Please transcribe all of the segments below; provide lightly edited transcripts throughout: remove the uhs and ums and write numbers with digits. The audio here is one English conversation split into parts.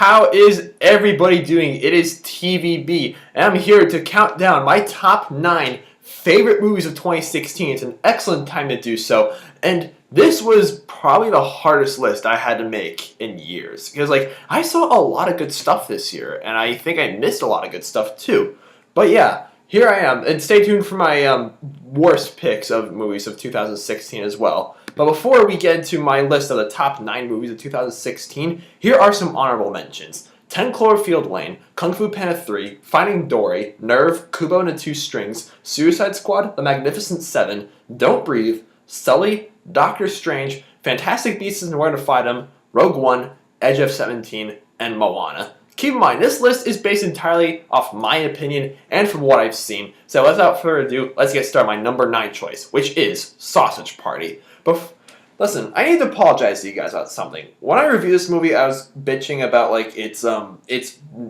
How is everybody doing? It is TVB, and I'm here to count down my top 9 favorite movies of 2016. It's an excellent time to do so, and this was probably the hardest list I had to make in years, because I saw a lot of good stuff this year, and I think I missed a lot of good stuff too. But yeah, here I am, and stay tuned for my worst picks of movies of 2016 as well. But before we get into my list of the top 9 movies of 2016, here are some honorable mentions. 10 Cloverfield Lane, Kung Fu Panda 3, Finding Dory, Nerve, Kubo and the Two Strings, Suicide Squad, The Magnificent Seven, Don't Breathe, Sully, Doctor Strange, Fantastic Beasts and Where to Find Them, Rogue One, Edge of 17, and Moana. Keep in mind, this list is based entirely off my opinion and from what I've seen. So without further ado, let's get started with my number 9 choice, which is Sausage Party. But listen, I need to apologize to you guys about something. When I reviewed this movie, I was bitching about it's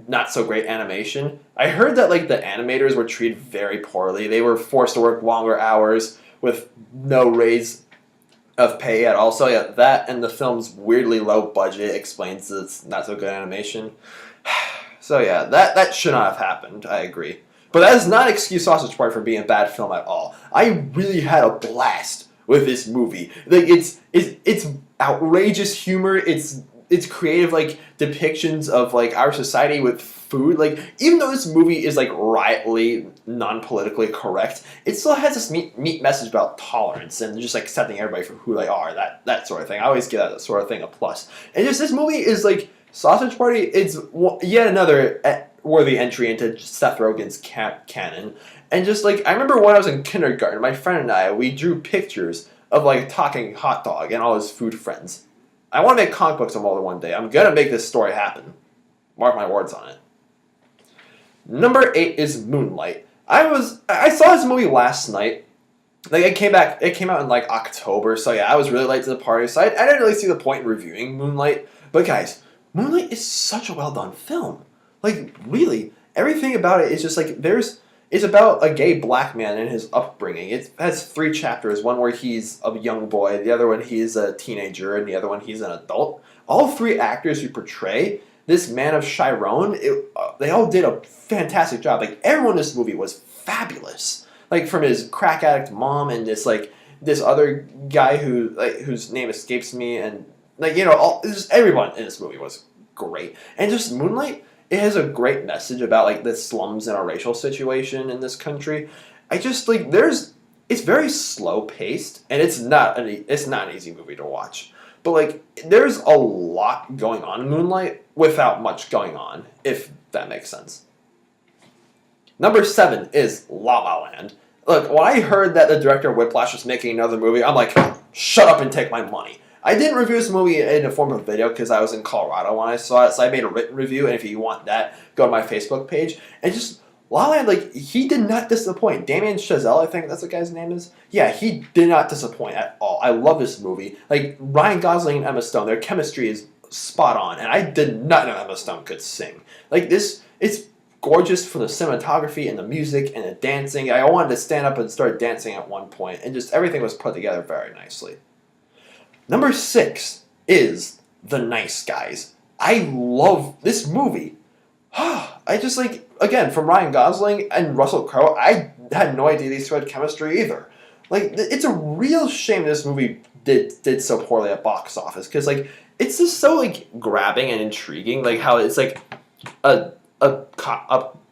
not so great animation. I heard that the animators were treated very poorly. They were forced to work longer hours with no raise of pay at all. So yeah, that and the film's weirdly low budget explains it's not so good animation. So yeah, that should not have happened. I agree, but that does not excuse Sausage Party from being a bad film at all. I really had a blast with this movie. It's outrageous humor. It's creative depictions of our society with food. Even though this movie is rightly non-politically correct, it still has this neat message about tolerance and just accepting everybody for who they are. That sort of thing. I always give that sort of thing a plus. And just this movie is Sausage Party. It's yet another worthy entry into Seth Rogen's canon. And just I remember when I was in kindergarten, my friend and I, we drew pictures of talking hot dog and all his food friends. I want to make comic books of them one day. I'm gonna make this story happen. Mark my words on it. Number 8 is Moonlight. I saw this movie last night. It came out in October, so yeah, I was really late to the party, so I didn't really see the point in reviewing Moonlight. But guys, Moonlight is such a well done film. Really, everything about it is just it's about a gay black man and his upbringing. It has 3 chapters, one where he's a young boy, the other one he's a teenager, and the other one he's an adult. All 3 actors who portray this man of Chiron, they all did a fantastic job. Everyone in this movie was fabulous. From his crack addict mom and this other guy whose name escapes me, and everyone in this movie was great. And just Moonlight, it has a great message about the slums and a racial situation in this country. I just it's very slow paced, and it's not an easy movie to watch. But there's a lot going on in Moonlight without much going on, if that makes sense. Number 7 is La La Land. Look, when I heard that the director of Whiplash was making another movie, I'm like, shut up and take my money. I didn't review this movie in the form of a video because I was in Colorado when I saw it, so I made a written review, and if you want that, go to my Facebook page. And just, La La Land, he did not disappoint. Damien Chazelle, I think that's what the guy's name is. Yeah, he did not disappoint at all. I love this movie. Ryan Gosling and Emma Stone, their chemistry is spot on, and I did not know Emma Stone could sing. It's gorgeous for the cinematography and the music and the dancing. I wanted to stand up and start dancing at one point, and just everything was put together very nicely. Number 6 is The Nice Guys. I love this movie. I just again, from Ryan Gosling and Russell Crowe, I had no idea these two had chemistry either. It's a real shame this movie did so poorly at box office, because it's just so grabbing and intriguing, how it's a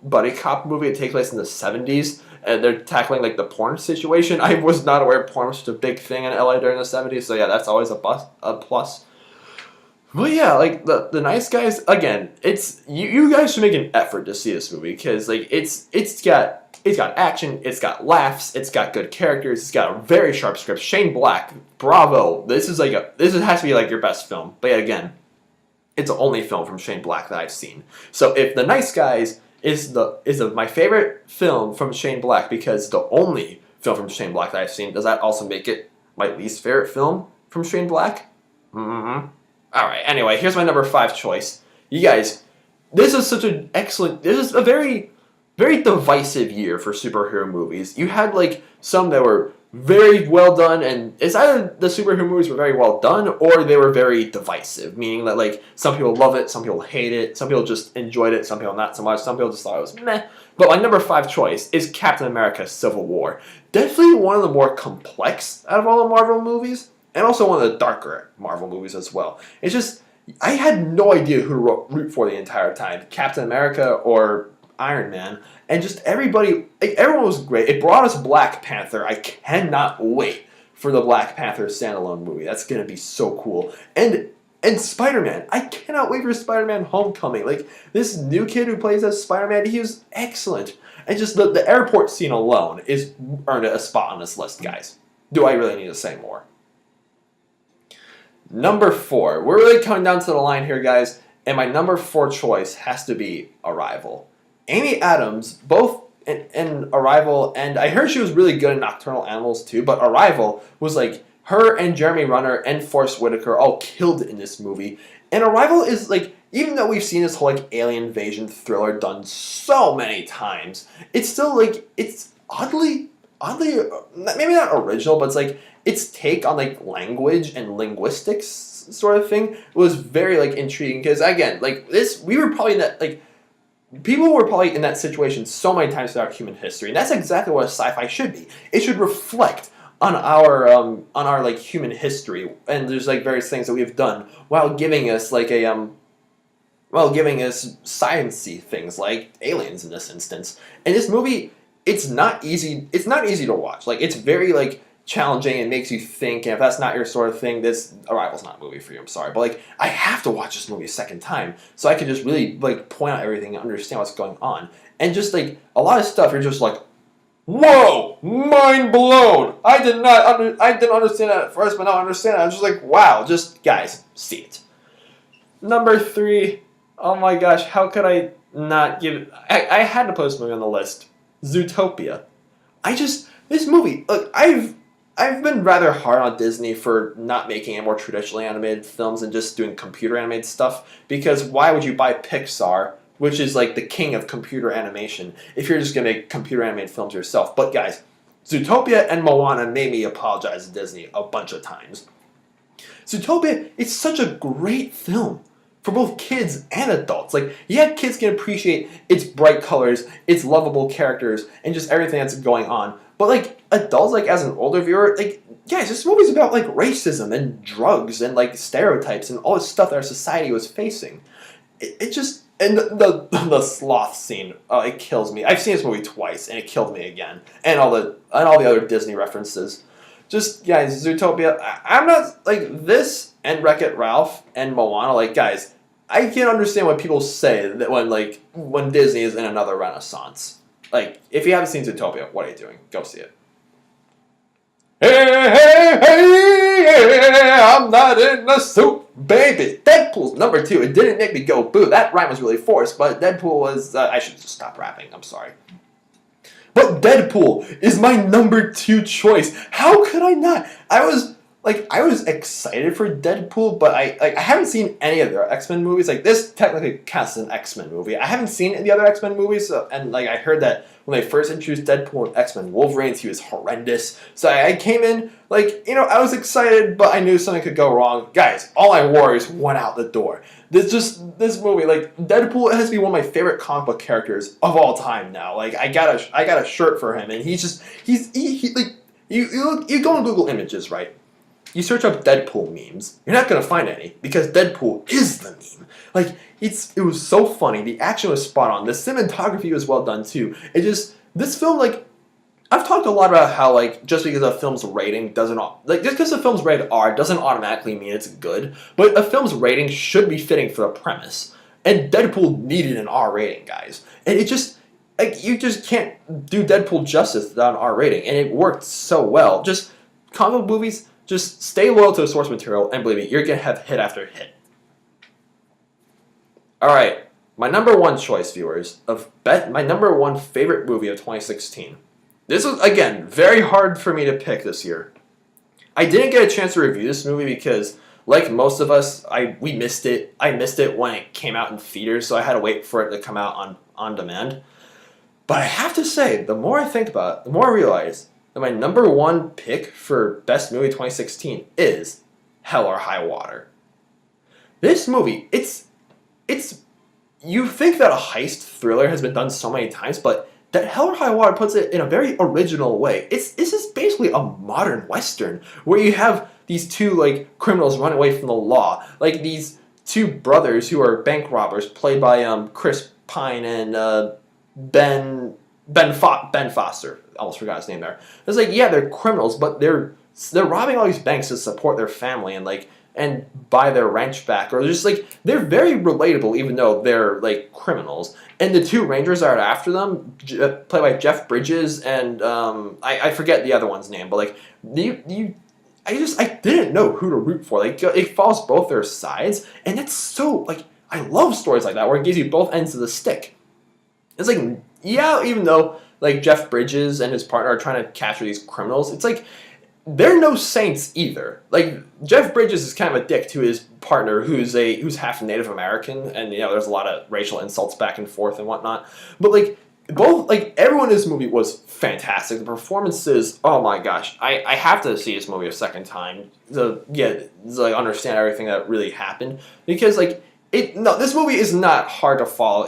buddy cop movie that takes place in the 70s, and they're tackling the porn situation. I was not aware porn was such a big thing in LA during the 70s, so yeah, that's always a plus. Well, yeah, the Nice Guys, again, it's you guys should make an effort to see this movie, because it's got action, it's got laughs, it's got good characters, it's got a very sharp script. Shane Black, bravo. This has to be your best film. But yeah, again, it's the only film from Shane Black that I've seen. So if The Nice Guys is my favorite film from Shane Black because the only film from Shane Black that I've seen, does that also make it my least favorite film from Shane Black? Mm-hmm. Alright, anyway, here's my number 5 choice. You guys, this is a very, very divisive year for superhero movies. You had some that were very well done, and it's either the superhero movies were very well done or they were very divisive, meaning that like some people love it, some people hate it, some people just enjoyed it, some people not so much, some people just thought it was meh. But my number 5 choice is Captain America: Civil War. Definitely one of the more complex out of all the Marvel movies, and also one of the darker Marvel movies as well. It's just I had no idea who to root for the entire time, Captain America or Iron Man, and just everybody, like, everyone was great. It brought us Black Panther. I cannot wait for the Black Panther standalone movie. That's gonna be so cool. And Spider-Man. I cannot wait for Spider-Man Homecoming. Like, this new kid who plays as Spider-Man, he was excellent. And just the airport scene alone is earned a spot on this list, guys. Do I really need to say more? Number 4. We're really coming down to the line here, guys. And my number 4 choice has to be Arrival. Amy Adams, both in Arrival, and I heard she was really good in Nocturnal Animals too, but Arrival was like her and Jeremy Renner and Forrest Whitaker all killed in this movie. And Arrival is like, even though we've seen this whole like alien invasion thriller done so many times, it's still like, it's oddly, maybe not original, but it's like its take on like language and linguistics sort of thing was very like intriguing, because again, like this, we were probably in that, like, people were probably in that situation so many times throughout human history, and that's exactly what a sci-fi should be. It should reflect on our like human history, and there's like various things that we've done while giving us like giving us sciencey things like aliens in this instance. And this movie, it's not easy. It's not easy to watch. Like, it's very like challenging and makes you think, and if that's not your sort of thing, this Arrival's not a movie for you, I'm sorry. But like, I have to watch this movie a second time so I can just really like point out everything and understand what's going on. And just like a lot of stuff, you're just like, whoa, mind blown. I didn't understand that at first, but now I understand it. I'm just like, wow, just guys, see it. Number 3, oh my gosh, how could I not give it? I had to put this movie on the list. Zootopia. This movie, look, I've been rather hard on Disney for not making any more traditionally animated films and just doing computer animated stuff, because why would you buy Pixar, which is like the king of computer animation, if you're just going to make computer animated films yourself? But guys, Zootopia and Moana made me apologize to Disney a bunch of times. Zootopia, it's such a great film for both kids and adults. Like, yeah, kids can appreciate its bright colors, its lovable characters, and just everything that's going on. But like adults, like as an older viewer, like, guys, this movie's about like racism and drugs and like stereotypes and all this stuff that our society was facing. It just, and the sloth scene, it kills me. I've seen this movie twice and it killed me again. And all the other Disney references. Just, guys, Zootopia, I'm not like this and Wreck-It Ralph and Moana. Like, guys, I can't understand what people say that when Disney is in another renaissance. Like, if you haven't seen Zootopia, what are you doing? Go see it. Hey, I'm not in the soup, baby. Deadpool's number 2. It didn't make me go boo. That rhyme was really forced, but Deadpool was... I should just stop rapping. I'm sorry. But Deadpool is my number 2 choice. How could I not? I was excited for Deadpool, but I haven't seen any of their X-Men movies. Like, this technically counts as an X-Men movie. I haven't seen the other X-Men movies, and like I heard that when they first introduced Deadpool and X-Men Wolverines, he was horrendous. So I came in, like, you know, I was excited, but I knew something could go wrong. Guys, all my worries went out the door. This movie, like, Deadpool has to be one of my favorite comic book characters of all time now. Like, I got a shirt for him, and he's like, you go on Google Images, right? You search up Deadpool memes, you're not going to find any, because Deadpool is the meme. Like, it was so funny, the action was spot on, the cinematography was well done too. This film, like, I've talked a lot about how, like, just because a film's rating just because a film's rated R doesn't automatically mean it's good, but a film's rating should be fitting for the premise. And Deadpool needed an R rating, guys. And it just, like, you just can't do Deadpool justice without an R rating, and it worked so well. Just, comic book movies, just stay loyal to the source material, and believe me, you're going to have hit after hit. Alright, my number 1 choice, viewers, my number 1 favorite movie of 2016. This was, again, very hard for me to pick this year. I didn't get a chance to review this movie because, like most of us, we missed it. I missed it when it came out in theaters, so I had to wait for it to come out on demand. But I have to say, the more I think about it, the more I realize and my number one pick for best movie 2016 is Hell or High Water. This movie, it's you think that a heist thriller has been done so many times, but that Hell or High Water puts it in a very original way. It's just basically a modern Western where you have these two like criminals running away from the law, like these two brothers who are bank robbers, played by Chris Pine and Ben Foster. Almost forgot his name there. It's like, yeah, they're criminals, but they're robbing all these banks to support their family and buy their ranch back, or just like they're very relatable, even though they're like criminals. And the two rangers that are after them, played by Jeff Bridges and I forget the other one's name, but like I didn't know who to root for. Like it follows both their sides, and that's so like I love stories like that where it gives you both ends of the stick. It's like, yeah, even though like Jeff Bridges and his partner are trying to capture these criminals, it's like they're no saints either. Like Jeff Bridges is kind of a dick to his partner who's half Native American, and there's a lot of racial insults back and forth and whatnot. But like everyone in this movie was fantastic. The performances, oh my gosh, I have to see this movie a second time to understand everything that really happened, because this movie is not hard to follow.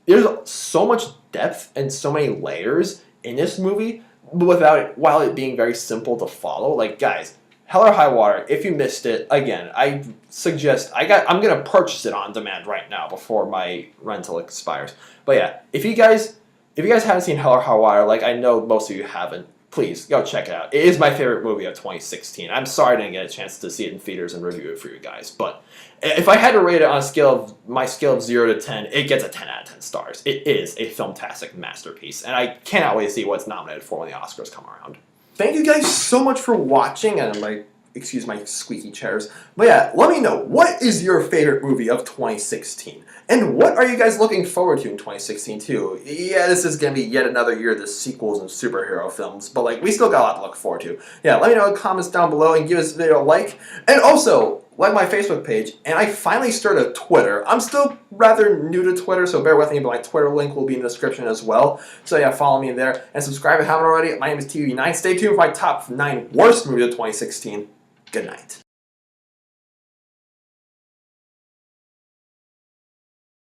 There's so much depth and so many layers in this movie, but while it being very simple to follow. Like, guys, Hell or High Water, if you missed it, again, I suggest I'm gonna purchase it on demand right now before my rental expires. But yeah, if you guys haven't seen Hell or High Water, like I know most of you haven't, please go check it out. It is my favorite movie of 2016. I'm sorry I didn't get a chance to see it in theaters and review it for you guys, but if I had to rate it on my scale of 0 to 10, it gets a 10 out of 10 stars. It is a filmtastic masterpiece, and I cannot wait to see what it's nominated for when the Oscars come around. Thank you guys so much for watching, and excuse my squeaky chairs. But yeah, let me know, what is your favorite movie of 2016? And what are you guys looking forward to in 2016 too? Yeah, this is going to be yet another year of the sequels and superhero films, but we still got a lot to look forward to. Yeah, let me know in the comments down below and give this video a like. And also, like my Facebook page, and I finally started a Twitter. I'm still rather new to Twitter, so bear with me, but my Twitter link will be in the description as well. So yeah, follow me there, and subscribe if you haven't already. My name is TV9. Stay tuned for my top 9 worst movies of 2016. Good night.